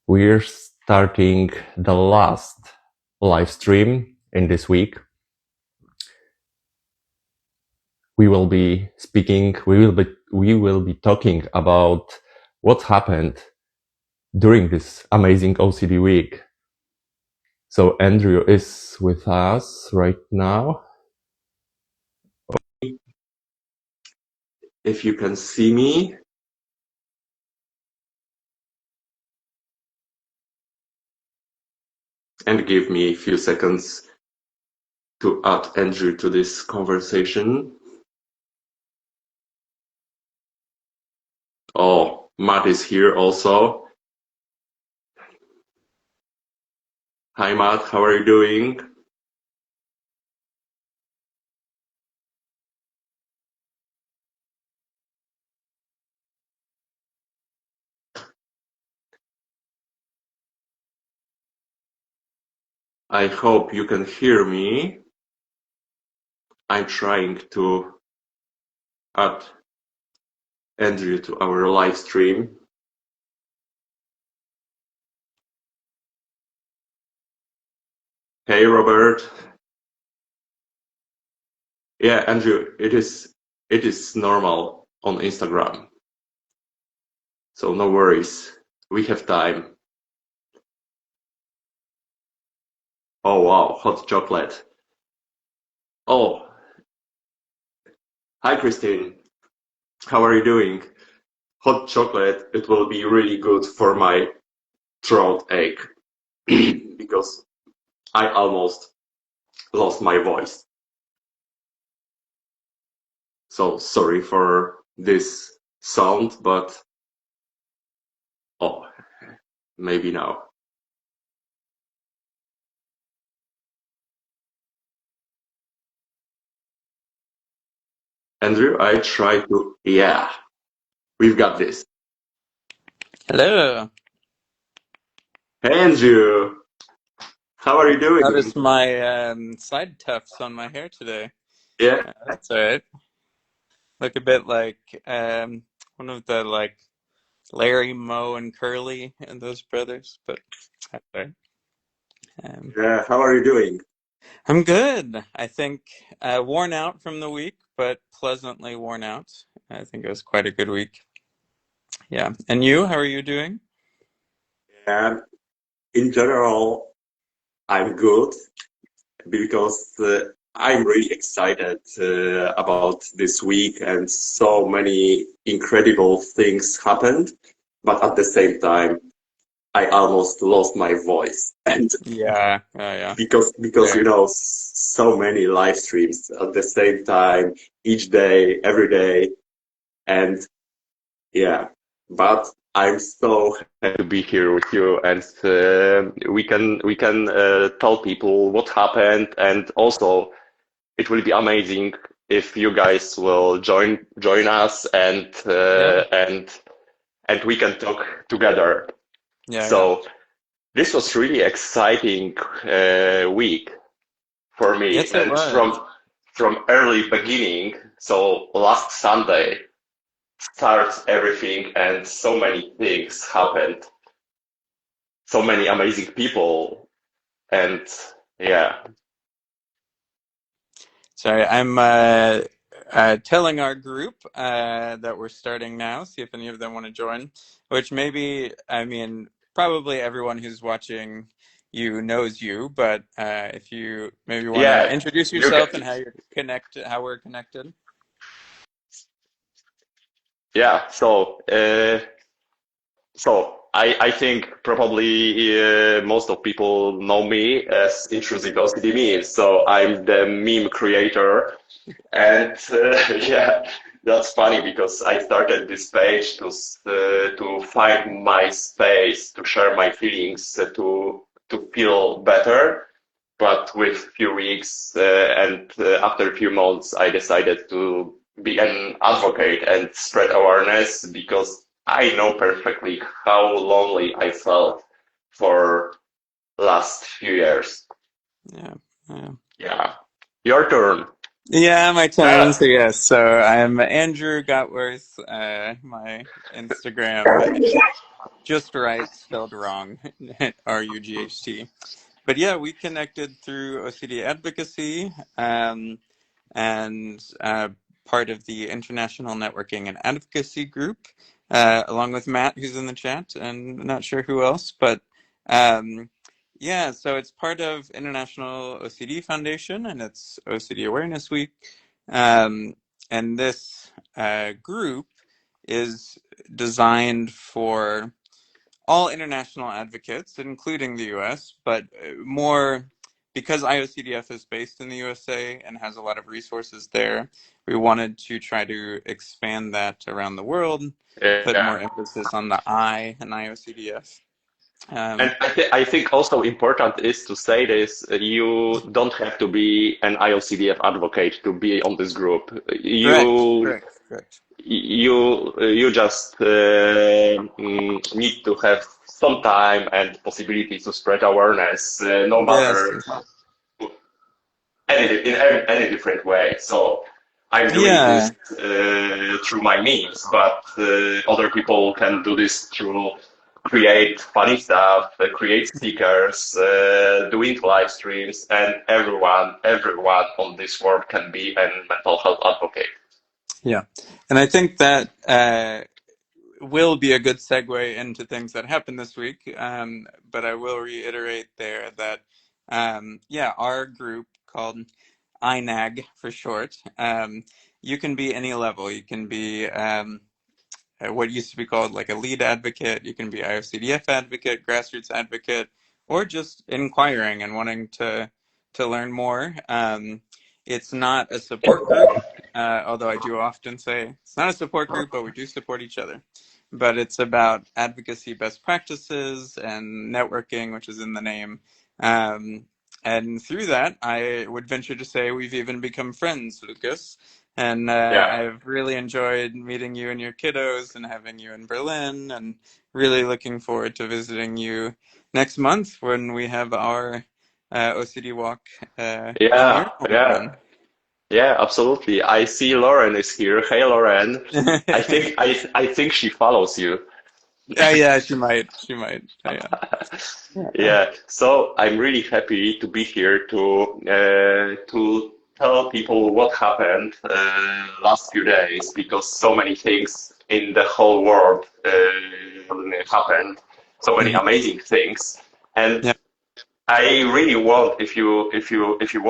We're starting the last live stream in this week. We will be talking about what happened during this amazing OCD week. So Andrew is with us right now. If you can see me. And give me a few seconds to add Andrew to this conversation. Oh, Matt is here also. Hi Matt, how are you doing? I hope you can hear me. I'm trying to add Andrew to our live stream. Hey Robert. Yeah, Andrew, it is normal on Instagram. So no worries. We have time. Oh wow, hot chocolate. Oh, hi Christine. How are you doing? Hot chocolate, it will be really good for my throat ache because I almost lost my voice. So sorry for this sound, but oh, maybe now. Andrew, I try to, yeah, we've got this. Hello. Hey Andrew, how are you doing? Notice my side tufts on my hair today. Yeah. That's all right. Look a bit like one of the like Larry, Moe, and Curly and those brothers, but that's all right. Yeah, how are you doing? I'm good. I think worn out from the week, but pleasantly worn out. I think it was quite a good week. Yeah. And you, how are you doing? Yeah, in general, I'm good because I'm really excited about this week and so many incredible things happened. But at the same time, I almost lost my voice. And Yeah. Yeah. because There. so many live streams at the same time, each day, every day. And yeah, but I'm so happy to be here with you, and we can tell people what happened, and also it will be amazing if you guys will join us, and Yeah. we can talk together. Yeah. Yeah. So this was really exciting week for me, Yes, it and was. from early beginning. So last Sunday starts everything, and so many things happened, so many amazing people, and yeah. Sorry, I'm telling our group that we're starting now, see if any of them want to join, which maybe, I mean, probably everyone who's watching you knows you, but if you maybe want to Yeah, introduce you can. yourself and how you're connected, how we're connected. Yeah, so I think probably most of people know me as Intrusive OCD meme. So I'm the meme creator, and yeah, that's funny because I started this page to find my space, to share my feelings, to feel better. But with few weeks and after a few months, I decided to be an advocate and spread awareness because I know perfectly how lonely I felt for last few years. Yeah, yeah. Yeah, your turn. Yeah, my turn. Uh, So yes, so I'm Andrew Gotworth. My Instagram. just right, spelled wrong, RUGHT. But yeah, we connected through OCD Advocacy, and part of the International Networking and Advocacy Group, along with Matt, who's in the chat, and not sure who else, but yeah, so it's part of International OCD Foundation, and it's OCD Awareness Week. And this group is designed for all international advocates, including the US, but more because IOCDF is based in the USA and has a lot of resources there, we wanted to try to expand that around the world, put Yeah. more emphasis on the I in IOCDF. And I think also important is to say this, you don't have to be an IOCDF advocate to be on this group. Correct, You correct, correct. you just need to have some time and possibility to spread awareness, no Yes. matter any different way. So I'm doing this Yeah. through my means, but other people can do this through create funny stuff, create stickers, doing live streams, and everyone on this world can be a mental health advocate. Yeah. And I think that will be a good segue into things that happened this week. But I will reiterate there that, yeah, our group called INAG for short, you can be any level. You can be what used to be called like a lead advocate. You can be IOCDF advocate, grassroots advocate, or just inquiring and wanting to learn more. It's not a support group, although I do often say it's not a support group, but we do support each other. But it's about advocacy best practices and networking, which is in the name. And through that, I would venture to say we've even become friends, Lucas. And Yeah. I've really enjoyed meeting you and your kiddos and having you in Berlin, and really looking forward to visiting you next month when we have our OCD walk in Yeah, your yeah, hometown. yeah, absolutely. I see Lauren is here. Hey, Lauren. I think she follows you. Yeah, she might. She might. Yeah. Yeah. Yeah, so I'm really happy to be here to tell people what happened last few days because so many things in the whole world happened, so many Mhm. amazing things, and Yeah. I really want if you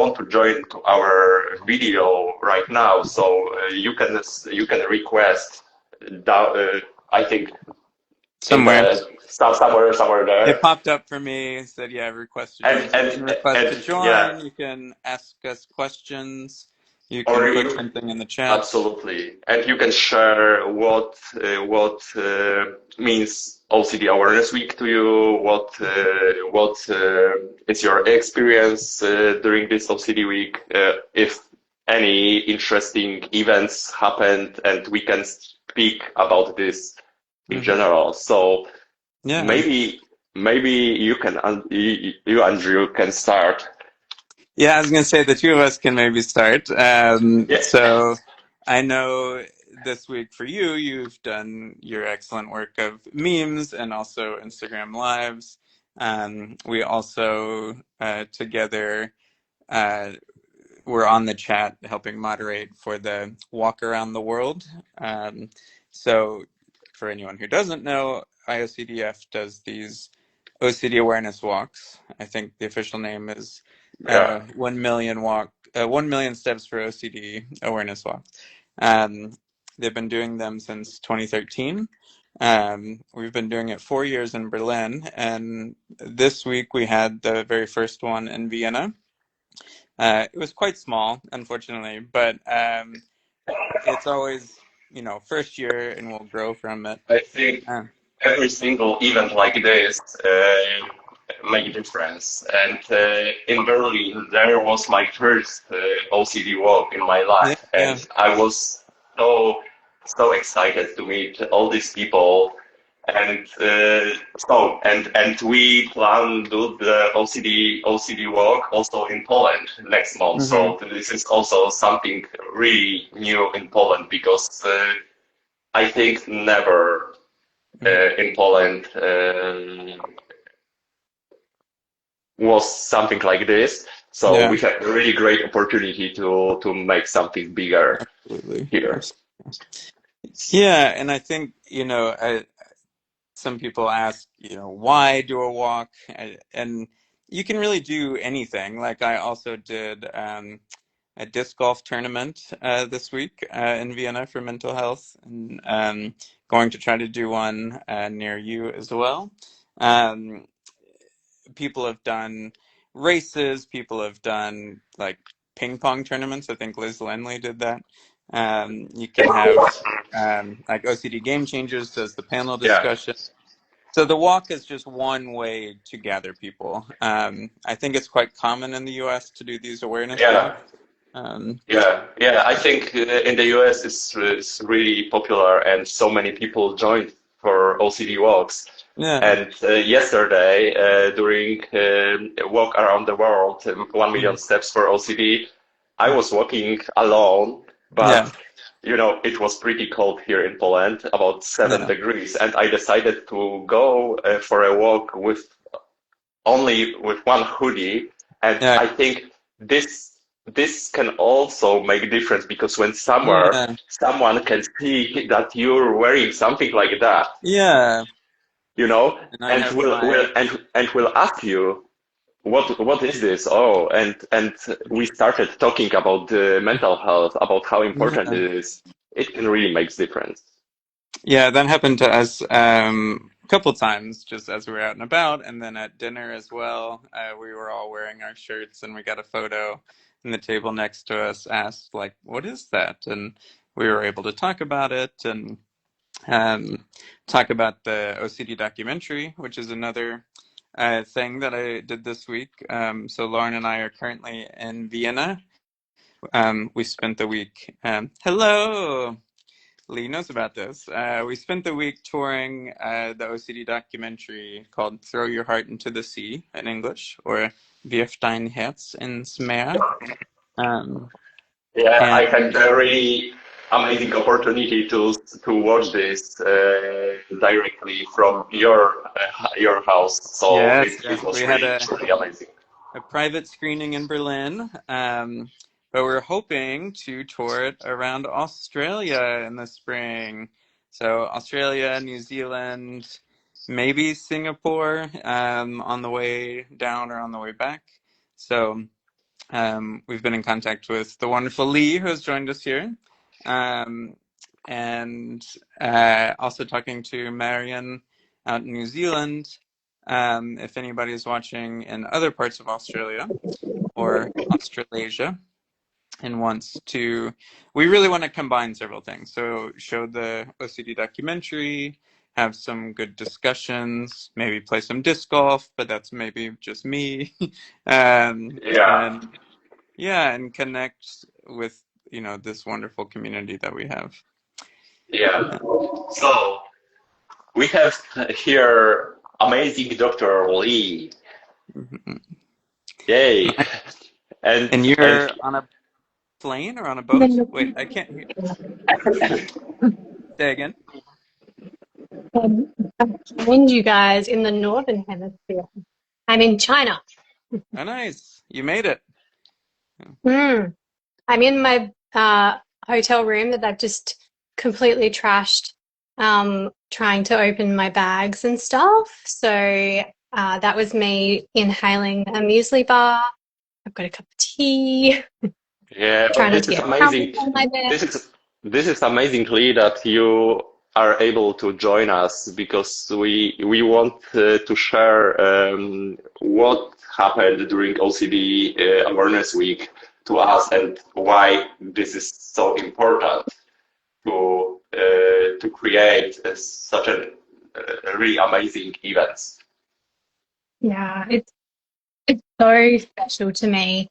want to join to our video right now, so you can request down, I think in Somewhere. the somewhere It there. popped up for me, said, yeah, request to join. And So you can request to yeah, join, you can ask us questions, you or can put you something in the chat. absolutely, and you can share what means OCD Awareness Week to you. What is your experience during this OCD week? If any interesting events happened, and we can speak about this in Hmm. general. So Yeah. maybe you can you Andrew can start. Yeah, I was going to say the two of us can maybe start. Yeah. So I know this week for you, you've done your excellent work of memes and also Instagram Lives. We also together uh, were on the chat helping moderate for the Walk Around the World. So for anyone who doesn't know, IOCDF does these OCD awareness walks. I think the official name is Yeah. 1 million walk, 1 million steps for OCD awareness walk. Um, they've been doing them since 2013. We've been doing it 4 years in Berlin, and this week we had the very first one in Vienna. It was quite small, unfortunately, but it's always, first year, and we'll grow from it. I think Uh, every single event like this make a difference. And in Berlin, there was my first OCD walk in my yeah, life, yeah. and I was so excited to meet all these people. And and we plan to do the OCD walk also in Poland next month. Hmm. So this is also something really new in Poland because I think never. in Poland was something like this. So Yeah, we had a really great opportunity to make something bigger absolutely. here. Absolutely. Yeah, and I think, some people ask, why do a walk? And you can really do anything. Like I also did a disc golf tournament this week in Vienna for mental health, and going to try to do one near you as well. Um, People have done races, people have done like ping pong tournaments. I think Liz Lenley did that. You can have like OCD Game Changers does the panel Yeah, discussion. So the walk is just one way to gather people. I think it's quite common in the US to do these awareness yeah. walks. Um, Yeah. I think in the US it's really popular, and so many people joined for OCD walks. yeah. And yesterday, during a walk around the world, 1 million Mhm. steps for OCD, I was walking alone, Yeah. but it was pretty cold here in Poland, about seven Yeah. degrees, and I decided to go for a walk with only with one hoodie. And Yeah. I think this can also make a difference, because when somewhere Yeah. someone can see that you're wearing something like that, Yeah. you know, And I and have will my and will ask you what is this? Oh, and we started talking about the mental health, about how important yeah. it is. It can really make difference. Yeah, that happened to us a couple times just as we were out and about, and then at dinner as well. We were all wearing our shirts, and we got a photo, and the table next to us asked, like, "What is that?" And we were able to talk about it and um, talk about the OCD documentary, which is another thing that I did this week. So Lauren and I are currently in Vienna. We spent the week. Hello. Leigh knows about this. We spent the week touring the OCD documentary called Throw Your Heart into the Sea in English, or Wirf dein Herz ins Meer. Um, Yeah, I and had a really amazing opportunity to watch this directly from your house. So yes, it yes, we was had really truly amazing. a private screening in Berlin, but we're hoping to tour it around Australia in the spring. So Australia, New Zealand, maybe Singapore on the way down or on the way back. So we've been in contact with the wonderful Leigh, who has joined us here, um, and also talking to Marion out in New Zealand. If anybody's watching in other parts of Australia or Australasia and wants to, we really want to combine several things. So show the OCD documentary, have some good discussions, maybe play some disc golf, but that's maybe just me. Yeah, And yeah, and connect with, this wonderful community that we have. yeah. So we have here amazing Dr. Leigh. Mhm. Yay! And And you're on a plane or on a boat? Wait, I can't hear. Say again. I joined you guys in the Northern Hemisphere. I'm in China. Oh, nice. You made it. Mm. I'm in my hotel room that I've just completely trashed, trying to open my bags and stuff. So that was me inhaling a muesli bar. I've got a cup of tea, yeah, but trying not this to is get crumbs amazing. on my bed. This is amazingly that you are able to join us, because we want to share what happened during OCD Awareness Week to us, and why this is so important to create such a really amazing event. Yeah, it's so special to me.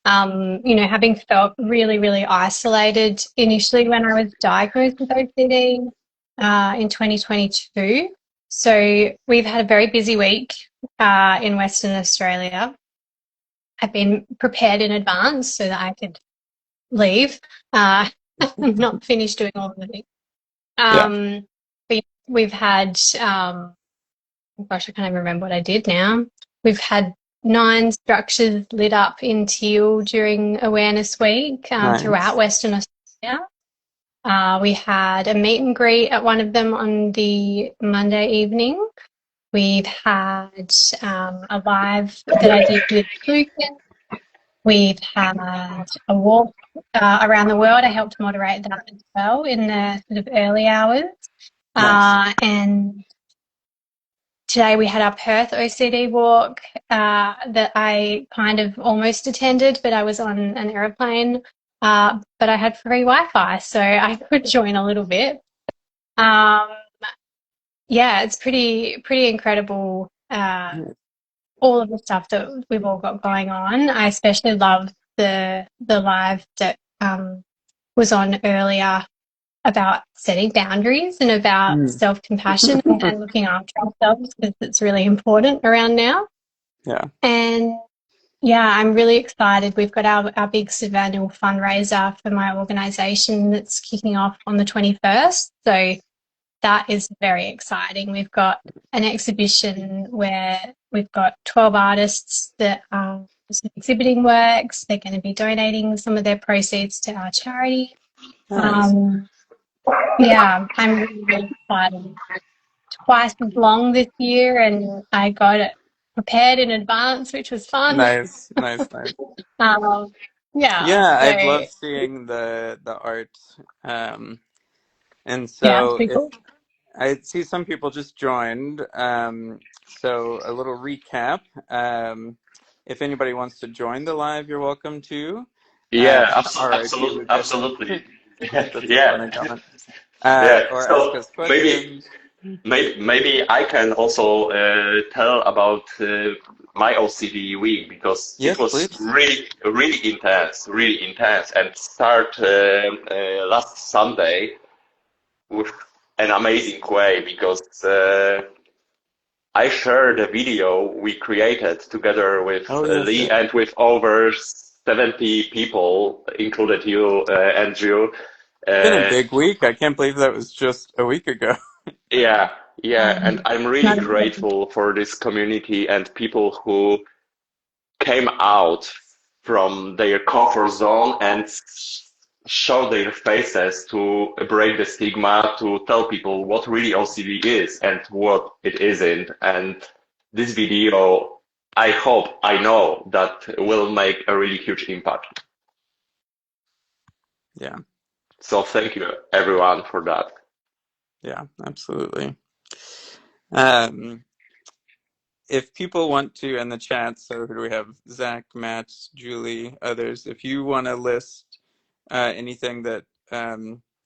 Having felt really, really isolated initially when I was diagnosed with OCD in 2022. So we've had a very busy week in Western Australia. I've been prepared in advance so that I could leave. I'm not finished doing all of the things. Yeah. Um, but we've had, gosh, I can't even remember what I did now. We've had 9 structures lit up in Teal during Awareness Week throughout Nice. Western Australia. We had a meet and greet at one of them on the Monday evening. We've had a live that I did with Lucan. We've had a walk around the world. I helped moderate that as well in the sort of early hours. Nice. And today we had our Perth OCD walk that I kind of almost attended, but I was on an aeroplane. But I had free Wi-Fi, so I could join a little bit. Um, yeah, it's pretty incredible. All of the stuff that we've all got going on. I especially love the live that was on earlier about setting boundaries and about Mm. self-compassion and looking after ourselves because it's really important around now. Yeah. And yeah, I'm really excited. We've got our big annual fundraiser for my organisation that's kicking off on the 21st. So that is very exciting. We've got an exhibition where we've got 12 artists that are exhibiting works. They're going to be donating some of their proceeds to our charity. Nice. Yeah, I'm really, really excited. Twice as long this year, and I got it prepared in advance, which was fun. Nice. Nice. Nice. Um, yeah, Yeah, I've so loved seeing the art. Um, and yeah, it's so pretty if cool. I see some people just joined, so a little recap. If anybody wants to join the live, you're welcome to. Yeah, RIP Lucas. absolutely. That's a Yeah, funny comment. yeah. Or ask So us questions. maybe I can also tell about my OCD week because it Yes, was please. really intense, and start last Sunday with an amazing way because I shared a video we created together with Oh, yes, Leigh yes. and with over 70 people, included you, Andrew. Been a Uh, big week. I can't believe that was just a week ago. yeah, yeah, and I'm really Not a grateful for this community and people who came out from their comfort zone and show their faces to break the stigma, to tell people what really OCD is and what it isn't. And this video, I hope, I know that will make a really huge impact. Yeah, So thank you everyone for that. yeah, absolutely. Um, if people want to in the chat, so who do we have? Zach, Matt, Julie, others. If you want to list anything that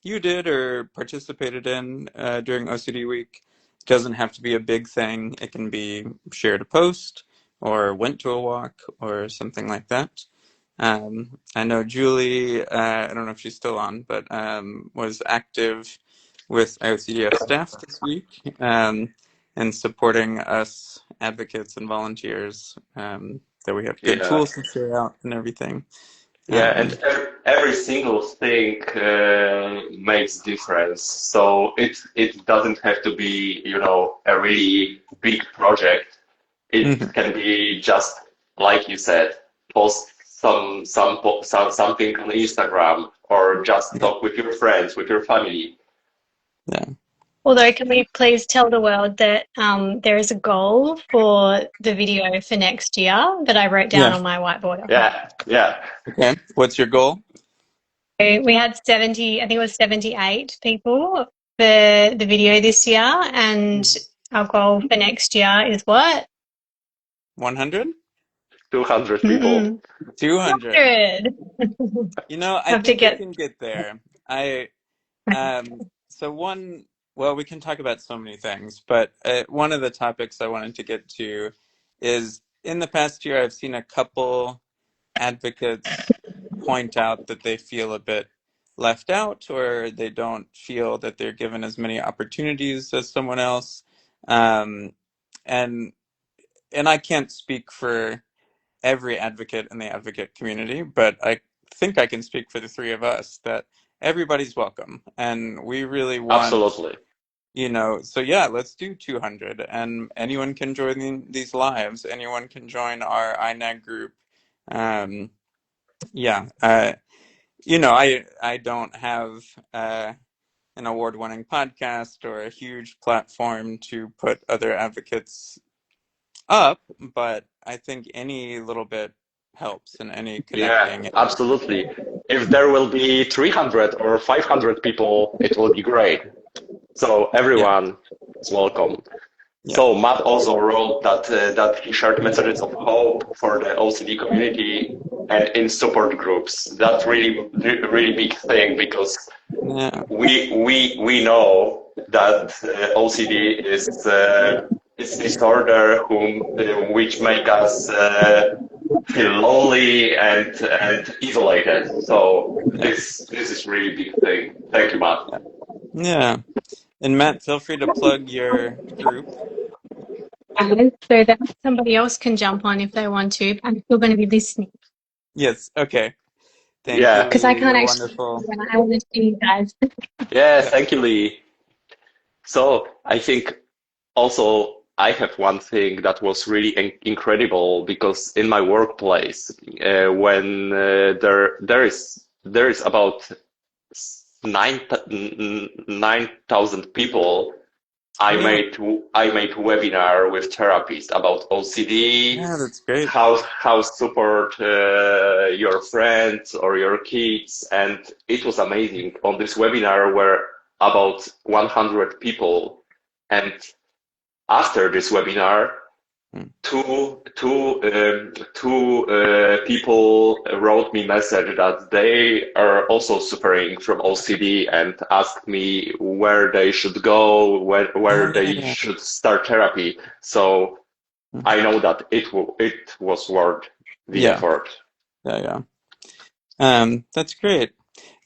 you did or participated in during OCD Week, it doesn't have to be a big thing. It can be shared a post or went to a walk or something like that. I know Julie, I don't know if she's still on, but was active with IOCDF staff this week and supporting us advocates and volunteers that we have good Yeah. tools to share out and everything. Yeah, and Um, every single thing makes difference. So it doesn't have to be, a really big project. It mhm, can be just like you said, post something on Instagram or just yeah, talk with your friends, with your family. yeah, Although, can we please tell the world that there is a goal for the video for next year that I wrote down yeah. on my whiteboard at home. Yeah, yeah, Okay. What's your goal? So we had 70, I think it was 78 people for the video this year, and our goal for next year is what? 100? 200 people. Mm-mm. 200. 100. I Have to think we get. can get there. So well, we can talk about so many things, but one of the topics I wanted to get to is in the past year, I've seen a couple advocates point out that they feel a bit left out or they don't feel that they're given as many opportunities as someone else. Um, and and I can't speak for every advocate in the advocate community, but I think I can speak for the three of us that everybody's welcome. And we really want Absolutely. so yeah, let's do 200, and anyone can join these lives. Anyone can join our INAG group. Um, yeah, I don't have an award-winning podcast or a huge platform to put other advocates up, but I think any little bit helps, and any Yeah, connecting. absolutely. If there will be 300 or 500 people, it will be great. So Yeah, everyone is welcome. yeah, So Matt also wrote that he shared messages of hope for the OCD community and in support groups. That's really big thing because yeah, we know that OCD is disorder which make us feel lonely and isolated. So yeah, this is really big thing. Thank you, Matt. yeah. And Matt, feel free to plug your group. So that somebody else can jump on if they want to. I'm still going to be listening Yes, okay. Thank you, Yeah, because I Leigh. can't You're actually wonderful. when I want to see you guys. yeah. Yeah. Thank you, Leigh. So I think also I have one thing that was really incredible because in my workplace, when there is about 9,000 people, Yeah, I made webinar with therapists about OCD, yeah, that's great. how support your friends or your kids, and it was amazing. On this webinar were about 100 people, and after this webinar, Mm. two people wrote me message that they are also suffering from OCD and asked me where they should go, Oh, where yeah, they yeah. should start therapy. So Mhm. I know that it was worth the Yeah, effort. yeah, yeah. That's great.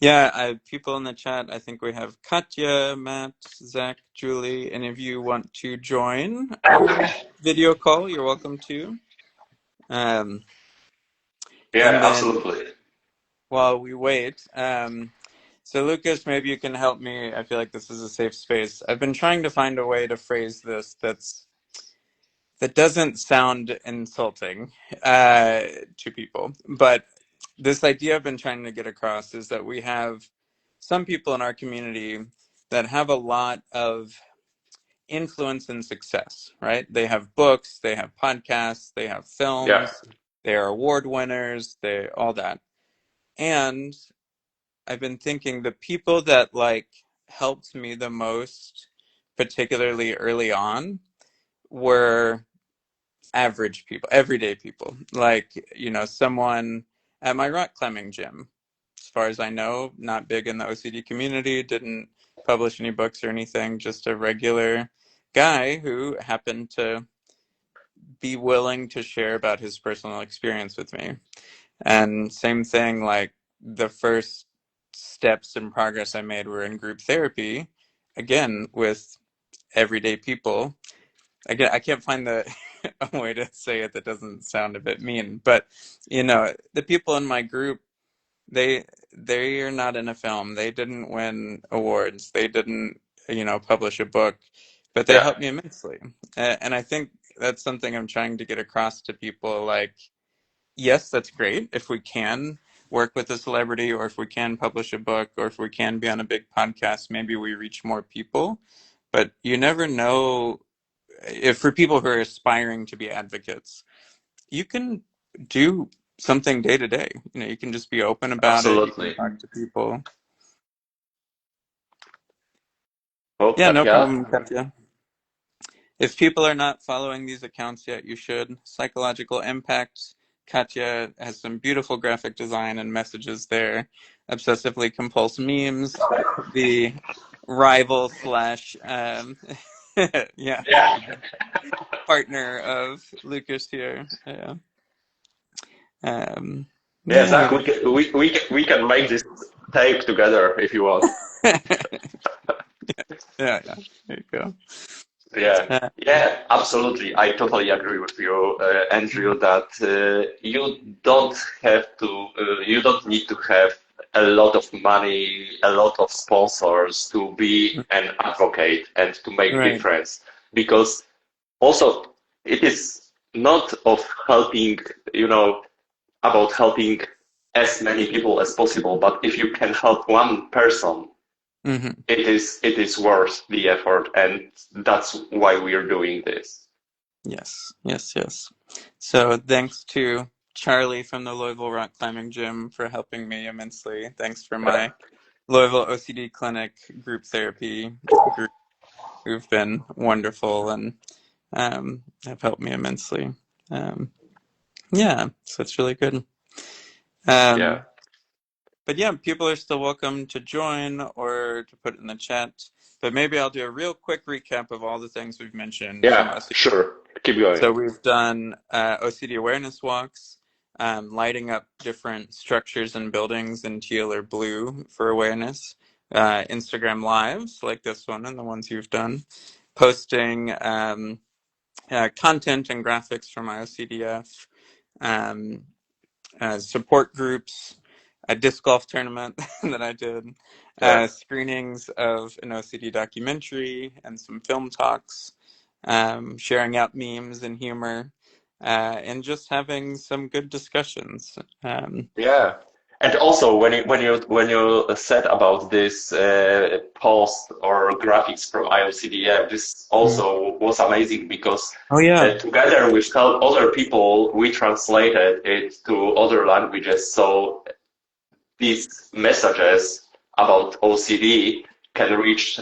Yeah, people in the chat, I think we have Katya, Matt, Zach, Julie. Any of you want to join our video call, you're welcome to. Um, Yeah, and then absolutely. while we wait, so Lucas, maybe you can help me. I feel like this is a safe space. I've been trying to find a way to phrase this that doesn't sound insulting to people, but this idea I've been trying to get across is that we have some people in our community that have a lot of influence and success, right? They have books, they have podcasts, they have Yeah, films, they are award winners, they all that. And I've been thinking the people that like helped me the most, particularly early on, were average people, everyday people. Like, someone at my rock climbing gym, as far as I know, not big in the OCD community, didn't publish any books or anything, just a regular guy who happened to be willing to share about his personal experience with me. And same thing, like the first steps and progress I made were in group therapy, again, with everyday people. Again, I can't find the a way to say it that doesn't sound a bit mean, but the people in my group, they they are not in a film. They didn't win awards. They didn't, publish a book, but they yeah, helped me immensely. And I think that's something I'm trying to get across to people. Like, yes, that's great if we can work with a celebrity, or if we can publish a book, or if we can be on a big podcast, maybe we reach more people. But you never know if for people who are aspiring to be advocates, you can do something day to day. You can just be open about it. You can absolutely. talk to people. Oh, Yeah, no Katya. problem, Katya. If people are not following these accounts yet, you should. Psychological Impact. Katya has some beautiful graphic design and messages there. Obsessively Compulsive Memes. The rival slash, yeah, Yeah. partner of Lucas here. Yeah. Um, Yeah, Zach, yeah. we can make this tape together if you want. Yeah, yeah. There you go. Yeah, Uh, yeah, absolutely. I totally agree with you, Andrew, that you don't need to have a lot of money, a lot of sponsors to be an advocate and to make Right. difference. Because also it is not of helping, about helping as many people as possible, but if you can help one person, Mm-hmm. it is worth the effort, and that's why we're doing this. Yes, yes, yes. So thanks to Charlie from the Louisville Rock Climbing Gym for helping me immensely. Thanks for Yeah. my Louisville OCD Clinic group therapy group who've been wonderful and have helped me immensely. Yeah, so it's really good. Yeah. But yeah, people are still welcome to join or to put it in the chat. But maybe I'll do a real quick recap of all the things we've mentioned from Yeah, OCD. sure. Keep going. So we've done OCD awareness walks, lighting up different structures and buildings in teal or blue for awareness, Instagram lives like this one and the ones you've done, posting content and graphics from IOCDF, um, support groups, a disc golf tournament that I did, Yeah. screenings of an OCD documentary, and some film talks, sharing out memes and humor, and just having some good discussions. Yeah. And also, when you said about this post or graphics from IOCDF, this also was amazing because Oh yeah, together with other people, we translated it to other languages. So these messages about OCD can reach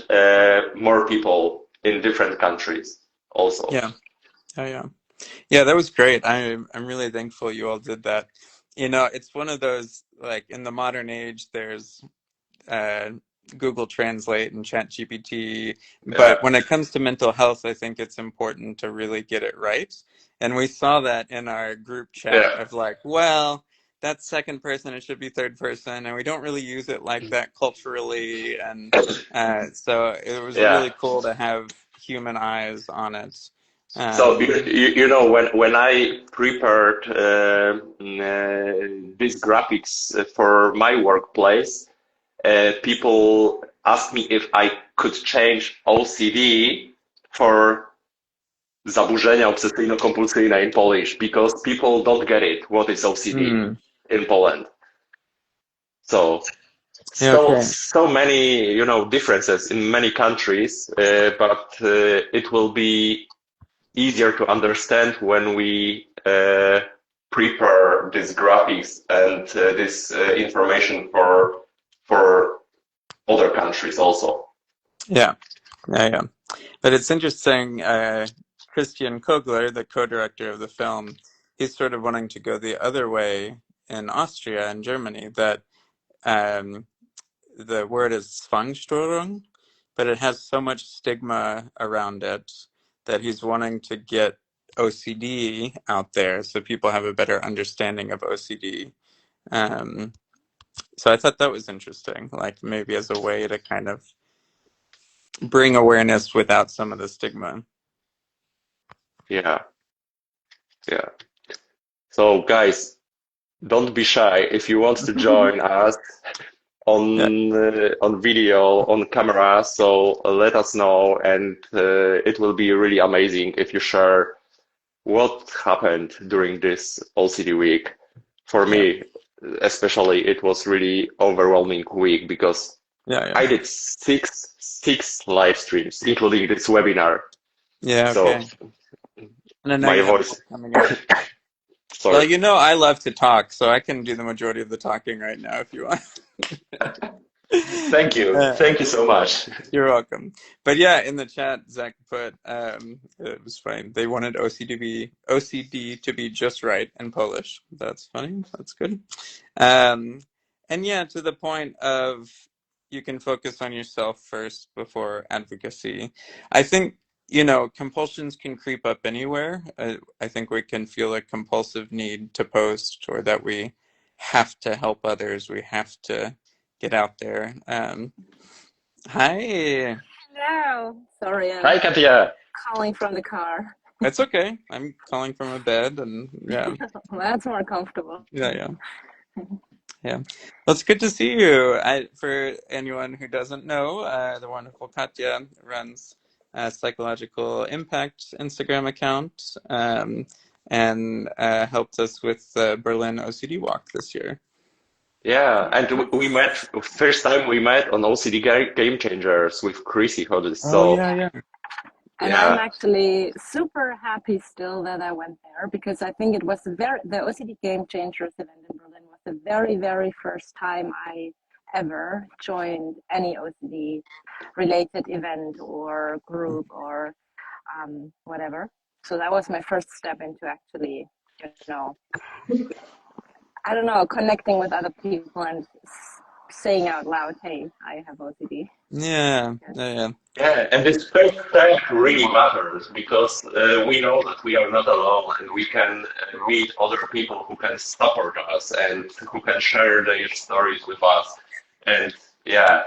more people in different countries also. yeah, oh yeah, yeah. That was great. I'm really thankful you all did that. You know, it's one of those, like, in the modern age, there's uh, Google Translate and ChatGPT. Yeah. But when it comes to mental health, I think it's important to really get it right. And we saw that in our group chat Yeah. of like, well, that's second person, it should be third person, and we don't really use it like that culturally. And so it was Yeah. really cool to have human eyes on it. So Um, when I prepared these graphics for my workplace, people asked me if I could change OCD for zaburzenia obsesyjno-kompulsyjne in Polish because people don't get it. What is OCD hmm, in Poland? So yeah, so okay. so many differences in many countries, but it will be easier to understand when we prepare these graphics and this information for other countries also. Yeah, yeah, yeah. But it's interesting, Christian Kogler, the co-director of the film, he's sort of wanting to go the other way in Austria and Germany, that um, the word is Zwangsstörung, but it has so much stigma around it that he's wanting to get OCD out there so people have a better understanding of OCD. Um, so I thought that was interesting, like maybe as a way to kind of bring awareness without some of the stigma. Yeah, yeah. So guys, don't be shy. If you want to join us Yeah. on video, on camera, so let us know, and it will be really amazing if you share what happened during this OCD week. For Yeah. me, especially, it was really overwhelming week because Yeah, yeah. I did six live streams, including this webinar. Yeah, So okay. And I know my you have more voice, coming up. Well, sorry. you know I love to talk, so I can do the majority of the talking right now if you want. Thank you. Uh, Thank you so much. you're welcome. But yeah, in the chat, Zach put, it was fine. They wanted OCD to be just right in Polish. That's funny. That's good. Um, and yeah, to the point of you can focus on yourself first before advocacy. I think, compulsions can creep up anywhere. I think we can feel a compulsive need to post, or that we have to help others. We have to get out there. Hi. Hello. Sorry, Hi, I'm Katia. calling from the car. It's okay. I'm calling from a bed, and yeah, That's more comfortable. yeah, yeah. Yeah. Well, it's good to see you. For anyone who doesn't know, the wonderful Katya runs a Psychological Impact Instagram account, and helped us with the Berlin OCD Walk this year. Yeah, and Yes. we met first time we met on OCD Game Changers with Chrissy Hodges. Oh, So yeah, yeah. And I'm yeah, actually super happy still that I went there, because I think it was the OCD Game Changers event in Berlin was the very, very first time I ever joined any OCD related event or group or whatever. So that was my first step into actually, you know, I don't know, connecting with other people and saying out loud, hey, I have OCD. Yeah, Yes. yeah, yeah, and this first step really matters because we know that we are not alone and we can meet other people who can support us and who can share their stories with us. And yeah,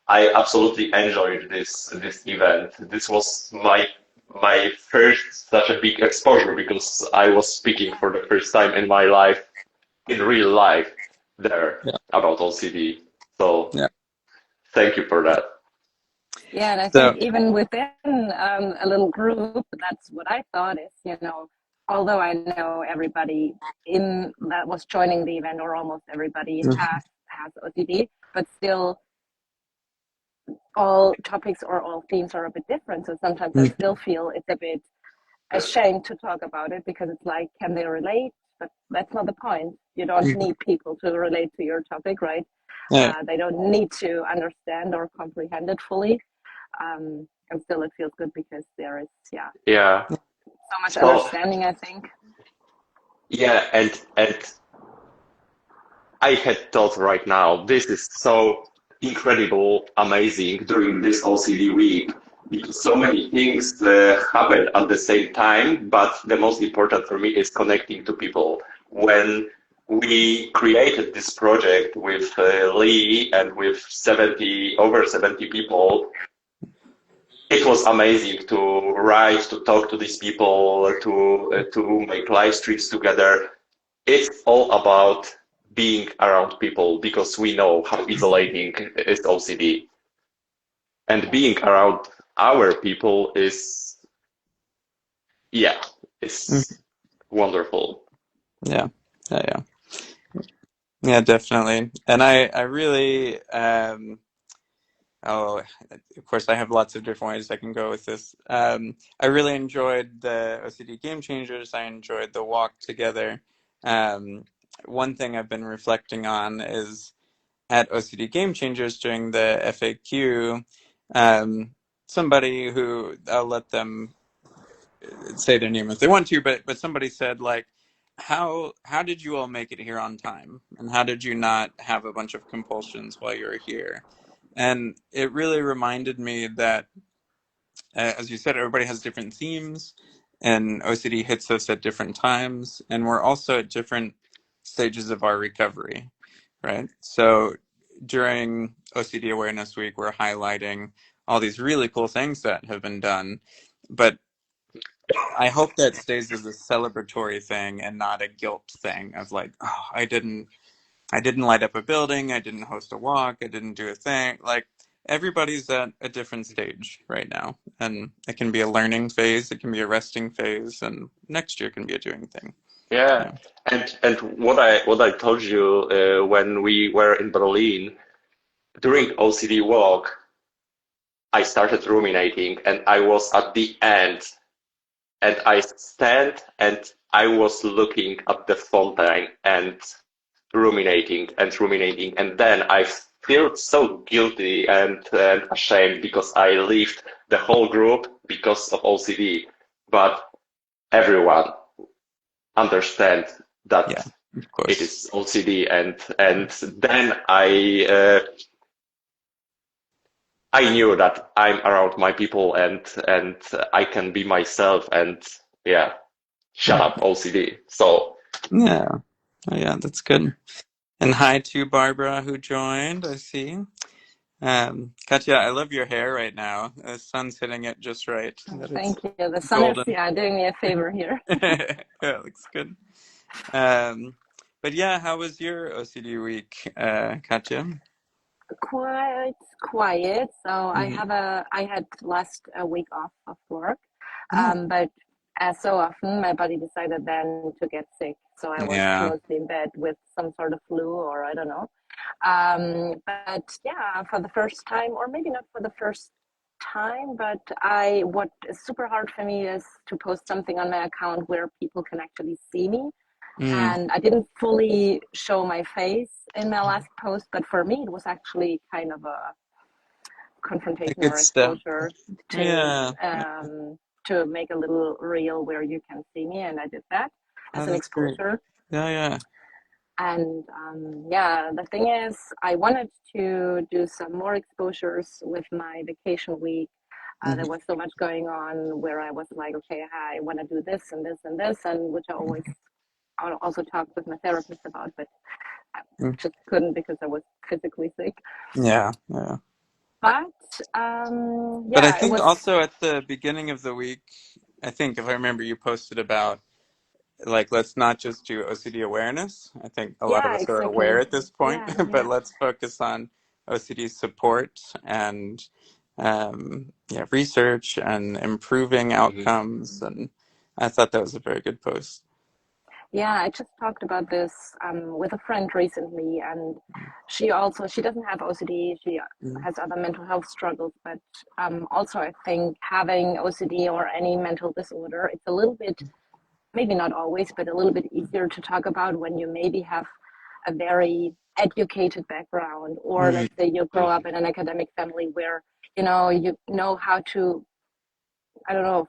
I absolutely enjoyed this event. This was my first such a big exposure because I was speaking for the first time in my life, in real life, there yeah, about OCD. So yeah. thank you for that. Yeah, and I think So, even within a little group, that's what I thought is, although I know everybody in that was joining the event, or almost everybody has OCD, but still all topics or all themes are a bit different. So sometimes I still feel it's a bit ashamed to talk about it, because it's like, can they relate? But that's not the point. You don't need people to relate to your topic, right? yeah, They don't need to understand or comprehend it fully. And still it feels good because there is Yeah. so much So understanding, I think. yeah, and I had thought right now, this is so incredible, amazing during this OCD week because so many things happen at the same time. But the most important for me is connecting to people. When we created this project with Leigh and with 70 people, it was amazing to write, to talk to these people, to make live streams together. It's all about being around people because we know how isolating is OCD. And Yes. being around our people is, yeah, is wonderful. yeah, yeah, yeah. Yeah, definitely. And I really, oh, of course, I have lots of different ways I can go with this. I really enjoyed the OCD Game Changers. I enjoyed the walk together. Um, One thing I've been reflecting on is at OCD Game Changers during the FAQ, somebody who I'll let them say their name if they want to, but somebody said like, how did you all make it here on time, and how did you not have a bunch of compulsions while you were here? And it really reminded me that, as you said, everybody has different themes, and OCD hits us at different times, and we're also at different stages of our recovery, right? So during OCD Awareness Week, we're highlighting all these really cool things that have been done, but I hope that stays as a celebratory thing and not a guilt thing of like, oh, I didn't light up a building, I didn't host a walk, I didn't do a thing. Like everybody's at a different stage right now, and it can be a learning phase, it can be a resting phase, and next year can be a doing thing. Yeah, Yeah. and what I told you when we were in Berlin during OCD walk, I started ruminating, and I was at the end, and I stand and I was looking at the fountain and ruminating, and then I feel so guilty and ashamed because I left the whole group because of OCD. But everyone understand Yeah, that of it course. is OCD, and then I knew that I'm around my people and I can be myself and yeah, shut up OCD. So Yeah. Oh, yeah, that's good. And hi to Barbara who joined, I see. Katya, I love your hair right now. The sun's hitting it just right. That it's Thank you. The sun is golden. doing me a favor here. Yeah, it looks good. Um, But yeah, how was your OCD week, Katya? Quite quiet. So Hmm. I had last a week off of work, Oh, but as so often, my body decided then to get sick. So I was yeah. mostly in bed with some sort of flu or I don't know. But yeah, for the first time, or maybe not for the first time, but what is super hard for me is to post something on my account where people can actually see me. Mm. And I didn't fully show my face in my last post, but for me, it was actually kind of a A confrontation good or step. exposure Yeah. to make a little reel where you can see me, and I did that Oh, as an that's great. exposure. Yeah, yeah. And yeah, the thing is, I wanted to do some more exposures with my vacation week. Hmm. There was so much going on where I was like, okay, I want to do this and this and this, and which I also talked with my therapist about, but I just couldn't because I was physically sick. Yeah, yeah. But But I yeah, it think was, also at the beginning of the week, I think if I remember, you posted about like, let's not just do OCD awareness. I think a lot of yeah, us are aware exactly. at this point, Yeah, but yeah. let's focus on OCD support and yeah, research and improving Mhm. outcomes. And I thought that was a very good post. Yeah, I just talked about this with a friend recently, and she doesn't have OCD. She Mm-hmm. has other mental health struggles, but also I think having OCD or any mental disorder, it's a little bit, maybe not always, but a little bit easier to talk about when you maybe have a very educated background, or let's say you grow up in an academic family where you know how to, I don't know,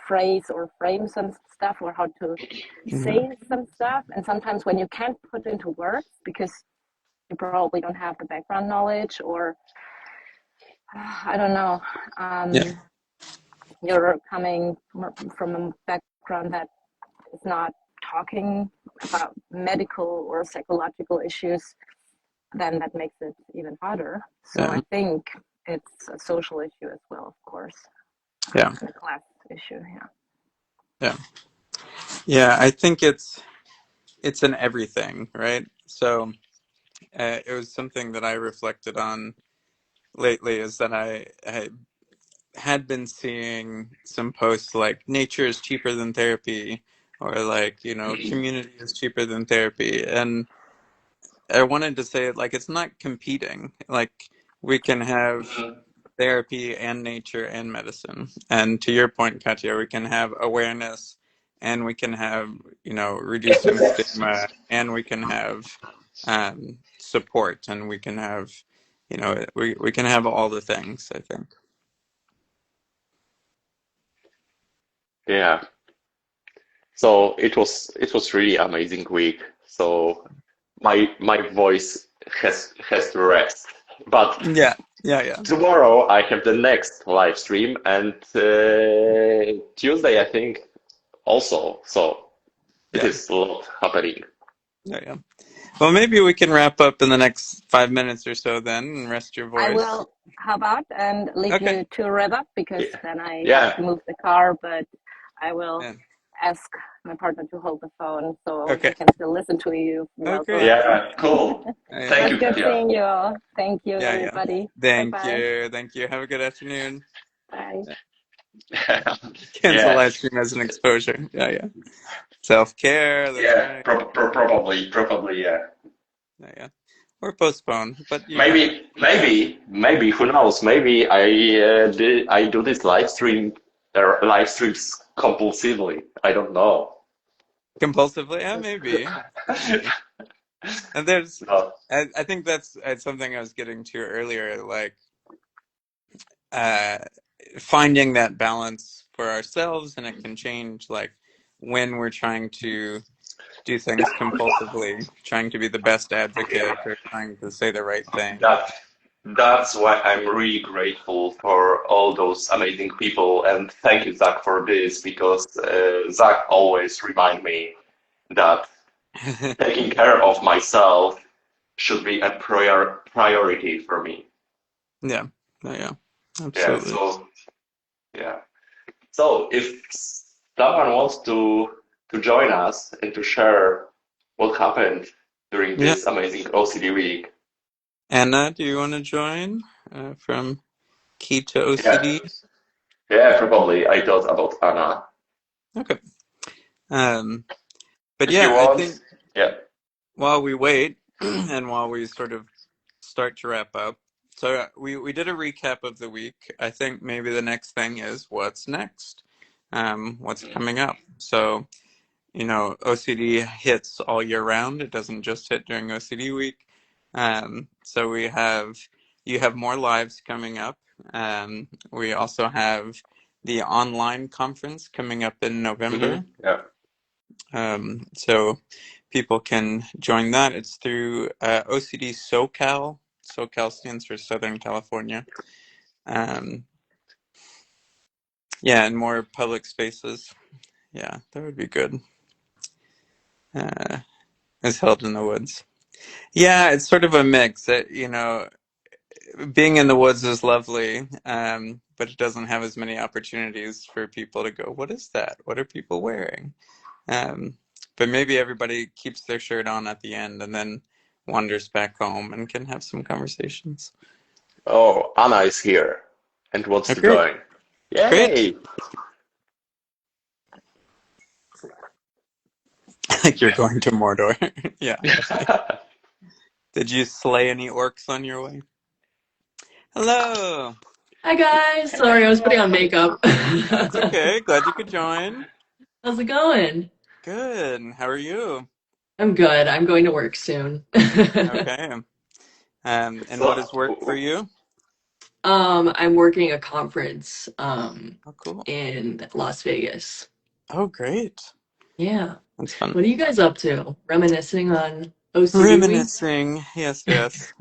phrase or frame some stuff, or how to Mm-hmm. say some stuff. And sometimes when you can't put into words because you probably don't have the background knowledge, or I don't know, Yeah, you're coming from a background that is not talking about medical or psychological issues, then that makes it even harder. So yeah, I think it's a social issue as well, of course, yeah, and a class issue. Yeah. yeah, yeah. I think it's an everything, right? So it was something that I reflected on lately. Is that I had been seeing some posts like nature is cheaper than therapy, or like, community is cheaper than therapy. And I wanted to say, like, it's not competing. Like, we can have therapy and nature and medicine. And to your point, Katya, we can have awareness, and we can have, reducing stigma, and we can have support, and we can have, we can have all the things, I think. Yeah. So it was really amazing week. So my voice has to rest. But Yeah, yeah, yeah. tomorrow I have the next live stream, and Tuesday I think also. So it Yeah. is a lot happening. Yeah, yeah. Well, maybe we can wrap up in the next 5 minutes or so then and rest your I voice. will hop out and leave Okay. you to rev up because Yeah. then I have to Yeah. move the car, but I will Yeah. ask my partner to hold the phone so Okay. he can still listen to you Oh, while great. driving. Yeah. Cool. Yeah, Thank yeah. Was you, good Katya. seeing you all. Thank you, Yeah, yeah. everybody. Bye Thank bye. you. Thank you. Have a good afternoon. Bye. Cancel Yeah. live stream as an exposure. Yeah, yeah. Self-care. That's Yeah. right. Probably. Yeah. Yeah, yeah. Or postpone, but you got it. Maybe. Who knows? Maybe I do this live streams compulsively. I don't know. Compulsively? Yeah, maybe. Maybe. And No. I think that's something I was getting to earlier, like, uh, finding that balance for ourselves, and it can change, like, when we're trying to do things compulsively, trying to be the best advocate or trying to say the right thing. That that's why I'm really grateful for all those amazing people, and thank you, Zach, for this because Zach always remind me that taking care of myself should be a priority for me. Yeah, yeah, yeah, Yeah. absolutely. So yeah. So if someone wants to join us and to share what happened during Yeah. this amazing OCD week. Anna, do you want to join from Key to Yeah, OCD? yeah, probably. I thought about Anna. Okay. Um, but If you yeah, I want, think yeah. while we wait and while we sort of start to wrap up, so we did a recap of the week. I think maybe the next thing is what's next, what's coming up. So, OCD hits all year round. It doesn't just hit during OCD week. So you have more lives coming up. We also have the online conference coming up in November. Yeah. So people can join that. It's through OCD SoCal. SoCal stands for Southern California. Um, yeah, and more public spaces. Yeah, that would be good. It's held in the woods. Yeah, it's sort of a mix. Being in the woods is lovely, but it doesn't have as many opportunities for people to go, what is that? What are people wearing? But maybe everybody keeps their shirt on at the end and then wanders back home and can have some conversations. Oh, Anna is here and wants Oh, to great. join. Great. Yay! Like you're going to Mordor. Yeah. Did you slay any orcs on your way? Hello. Hi guys, sorry I was putting on makeup. That's okay. Glad you could join. How's it going? Good. How are you? I'm good. I'm going to work soon. Okay. And what is work for So, you? I'm working a conference Oh, cool. in Las Vegas. Oh, great. Yeah. That's fun. What are you guys up to? Reminiscing on OCD week? Reminiscing. Yes, yes.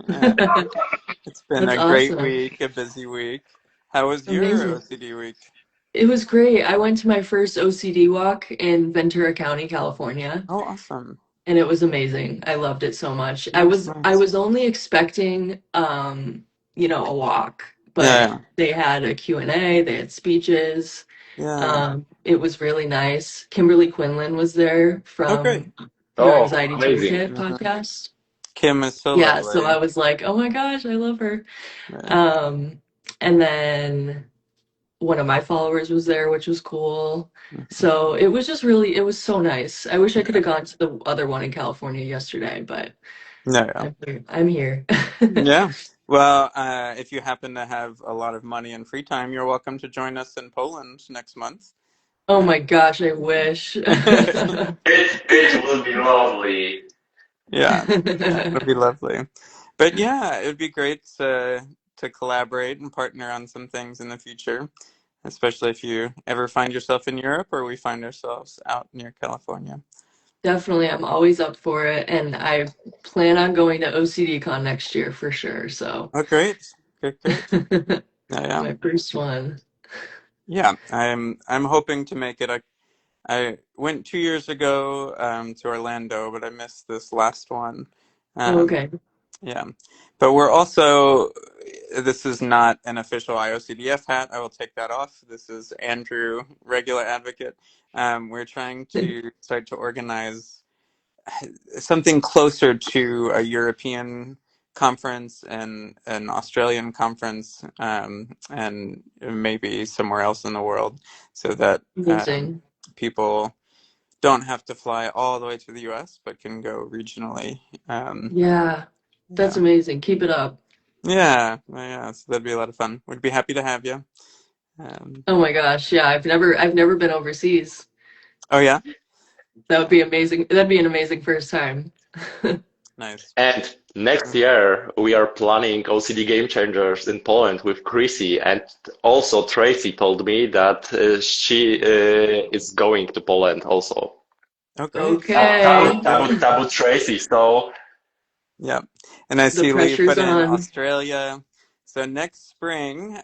It's been That's a great awesome. week, a busy week. How was your Amazing. OCD week? It was great. I went to my first OCD walk in Ventura County, California. Oh, awesome. And it was amazing. I loved it so much. I Nice, was I nice. was only expecting a walk, but Yeah, they had a Q&A, they had speeches. yeah. It was really nice. Kimberly Quinlan was there Oh, great. from your oh, Anxiety amazing. Toolkit Hmm. podcast. Kim is so Yeah, so lovely. I was like, "Oh my gosh, I love her." Yeah. Um and then one of my followers was there, which was cool. Mhm. So it was so nice. I wish I could Yeah. have gone to the other one in California yesterday, but Yeah, yeah. I'm here. Yeah. Well, if you happen to have a lot of money and free time, you're welcome to join us in Poland next month. Oh my gosh, I wish. It will be lovely. Yeah, yeah, it'll be lovely. But yeah, it would be great to collaborate and partner on some things in the future, especially if you ever find yourself in Europe or we find ourselves out near California. Definitely, I'm always up for it, and I plan on going to OCDCon next year for sure. So, Oh, great, great, great. Yeah, yeah, my first one. yeah. I'm hoping to make it. I went 2 years ago to Orlando, but I missed this last one. Oh, Um, okay. Yeah, but we're also, this is not an official IOCDF hat. I will take that off. This is Andrew, regular advocate. We're trying to start to organize something closer to a European conference and an Australian conference, and maybe somewhere else in the world, so that Amazing. people don't have to fly all the way to the US, but can go regionally. Yeah, that's Yeah. amazing. Keep it up. Yeah, yeah, so that'd be a lot of fun. We'd be happy to have you. Um, Oh my gosh, yeah, I've never been overseas. oh yeah, That would be amazing. That'd be an amazing first time. nice. And next year we are planning OCD Game Changers in Poland with Chrissy, and also Tracy told me that she is going to Poland also. Oh great, Okay, great. Taboo Tracy. So Yeah, and I the see Leigh pressure's put in on. Australia. So next spring,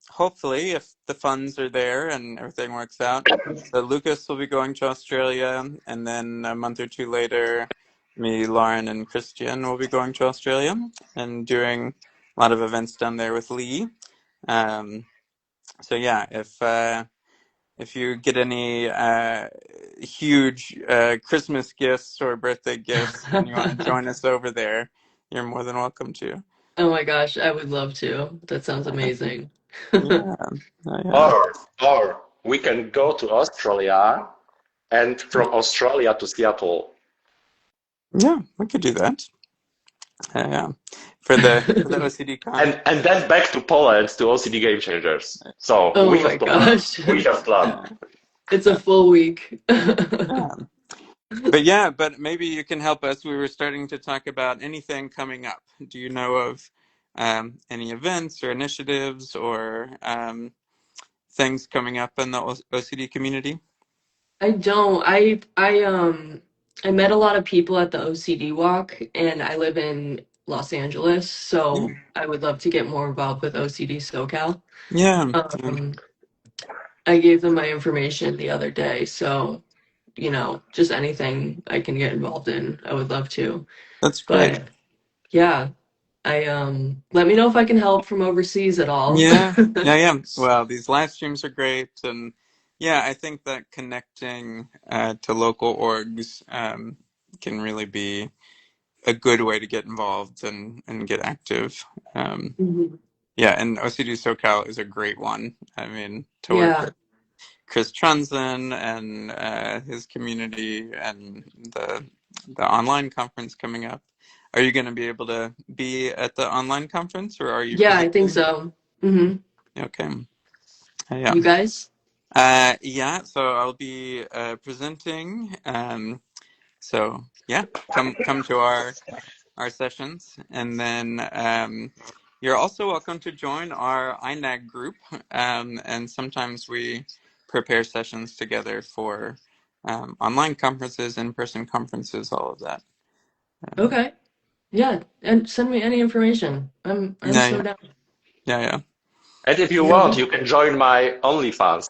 hopefully, if the funds are there and everything works out, so Lucas will be going to Australia, and then a month or two later, me, Lauren, and Christian will be going to Australia and doing a lot of events down there with Leigh. So yeah, if you get any huge Christmas gifts or birthday gifts and you want to join us over there, you're more than welcome to. Oh my gosh, I would love to. That sounds amazing. Yeah. Yeah. Or we can go to Australia and from Australia to Seattle. Yeah, we could do that. Yeah. For the OCD con. And then back to Poland to OCD Game Changers. So Oh we my have plan. gosh. We have plan. It's a full week. Yeah. But yeah, but maybe you can help us. We were starting to talk about anything coming up. Do you know of any events or initiatives or things coming up in the OCD community? I don't. I met a lot of people at the OCD walk, and I live in Los Angeles, so I would love to get more involved with OCD SoCal. Yeah. I gave them my information the other day, so just anything I can get involved in, I would love to. That's great. But yeah, I let me know if I can help from overseas at all. Yeah. Well, these live streams are great, and yeah, I think that connecting to local orgs can really be a good way to get involved and get active. Yeah, and OCD SoCal is a great one. I mean, to work with Chris Trunzen and his community and the online conference coming up. Are you going to be able to be at the online conference, or are you? Yeah, I think so. Okay. Yeah. You guys? Yeah. So I'll be presenting. So yeah, come to our sessions, and then you're also welcome to join our INAG group. And sometimes we prepare sessions together for online conferences, in-person conferences, all of that. Okay. Yeah, and send me any information. I'm so down. Yeah. And if you want, you can join my OnlyFans.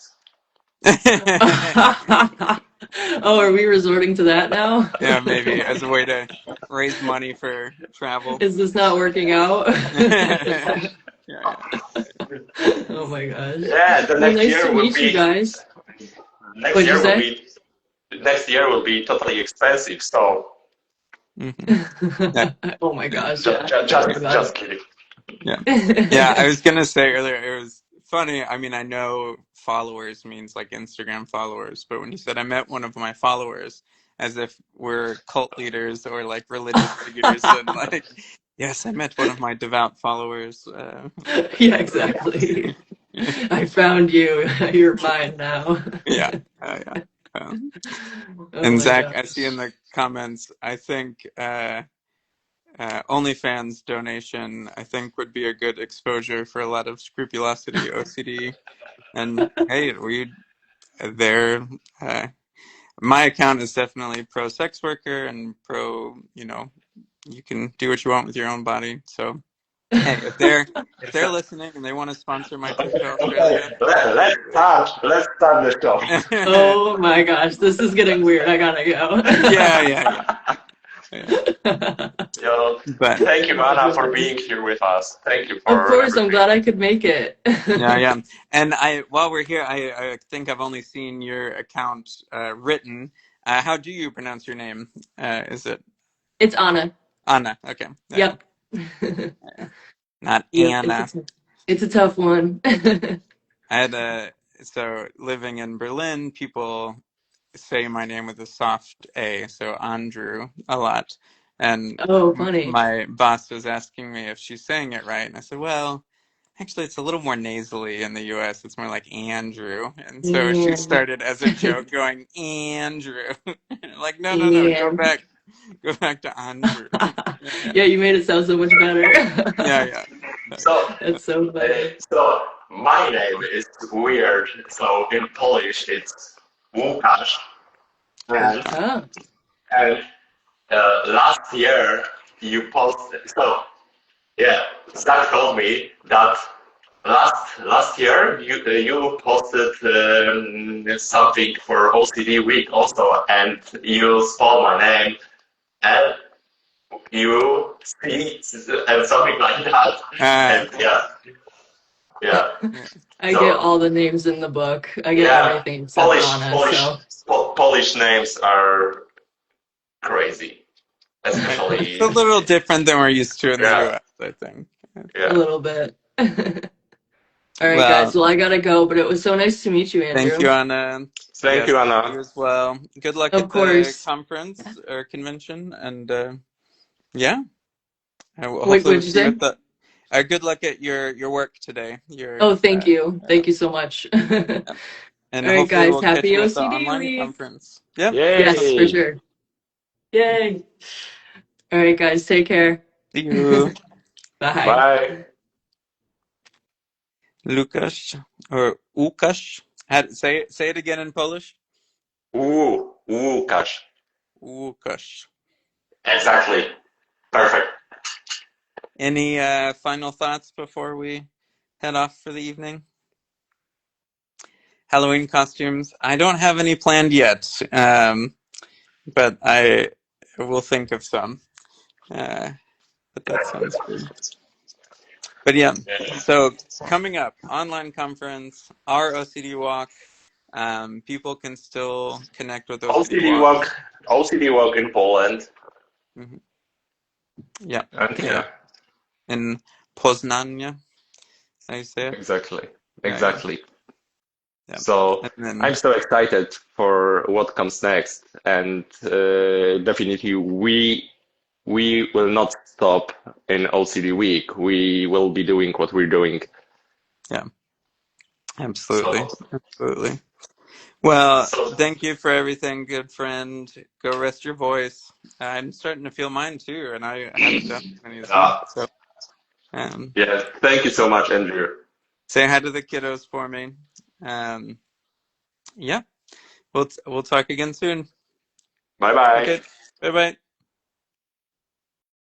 Oh, are we resorting to that now? Yeah, maybe as a way to raise money for travel. Is this not working out? Yeah. Oh my gosh. Yeah, the next nice year to will meet be. You guys. Next year will be totally expensive. So. Yeah. Oh my gosh. Just kidding. Yeah. I was gonna say earlier, it was funny. I mean, I know followers means like Instagram followers, but when you said I met one of my followers, as if we're cult leaders or like religious figures, and like, yes, I met one of my devout followers. Yeah, exactly. I found you. You're mine now. Yeah. And Zach, I see in the comments, I think OnlyFans donation, I think, would be a good exposure for a lot of scrupulosity OCD. And hey, my account is definitely pro sex worker and pro, you can do what you want with your own body. So hey, if they're listening and they want to sponsor my trip to Australia, let's start the show. Oh my gosh, this is getting weird. I gotta go. Yeah. But thank you, Anna, for being here with us. Thank you for. Of course, I'm glad I could make it. Yeah. And while we're here, I think I've only seen your account written. How do you pronounce your name? Is it? It's Annah. Anna. Okay. Yep. Not Anna. It's a tough one. I had so living in Berlin, people say my name with a soft A, so Andrew a lot. And funny. My boss was asking me if she's saying it right, and I said, well, actually, it's a little more nasally in the U.S. It's more like Andrew, and so she started as a joke going Andrew, like no, go back to Andrew. Yeah, you made it sound so much better. Yeah. So that's so funny. So my name is weird. So in Polish, it's Łukasz. And last year you posted. So yeah, Zach told me that last year you posted something for OCD Week also, and you spelled my name and you see and something like that. And yeah. I get all the names in the book. I get everything except Anna. Polish names are crazy, It's especially a little different than we're used to in the yeah, US, I think. A yeah. little bit. All right, guys. Well, Well, I gotta go, but it was so nice to meet you, thank you, Andrew. Anna. Thank Yes, you, you Anna. as well. Good luck Of at the course. conference or convention, and yeah, and What hopefully we'll would you see you say? at the. Good luck at your work today. Your Oh, thank you. Thank you so much. All yeah. And right, hopefully guys. we'll catch Happy you at the OCD online week. conference. Yep. Yes, for Yay! sure. Yay. All right, guys. Take care. See you, Bye. Bye. Lukasz or Łukasz. Say it again in Polish. Łukasz. Łukasz. Exactly. Perfect. Any final thoughts before we head off for the evening? Halloween costumes. I don't have any planned yet, but I will think of some. But that sounds good. But yeah, so coming up, online conference, our OCD walk. People can still connect with OCD OCD walk. walk. OCD walk in Poland. Hmm. Yeah, And yeah, in Poznania, how you say it? exactly. Yeah, Exactly. yeah. So And then I'm so excited for what comes next, and definitely we will not stop in OCD week. We will be doing what we're doing. yeah, absolutely, So absolutely. Well, so thank you for everything, good friend. Go rest your voice. I'm starting to feel mine too, and I haven't done any this week. uh, So, um, yeah. Thank you so much, Andrew. say hi to the kiddos for me. Um, yeah, we'll talk again soon. Bye bye. Okay, bye bye.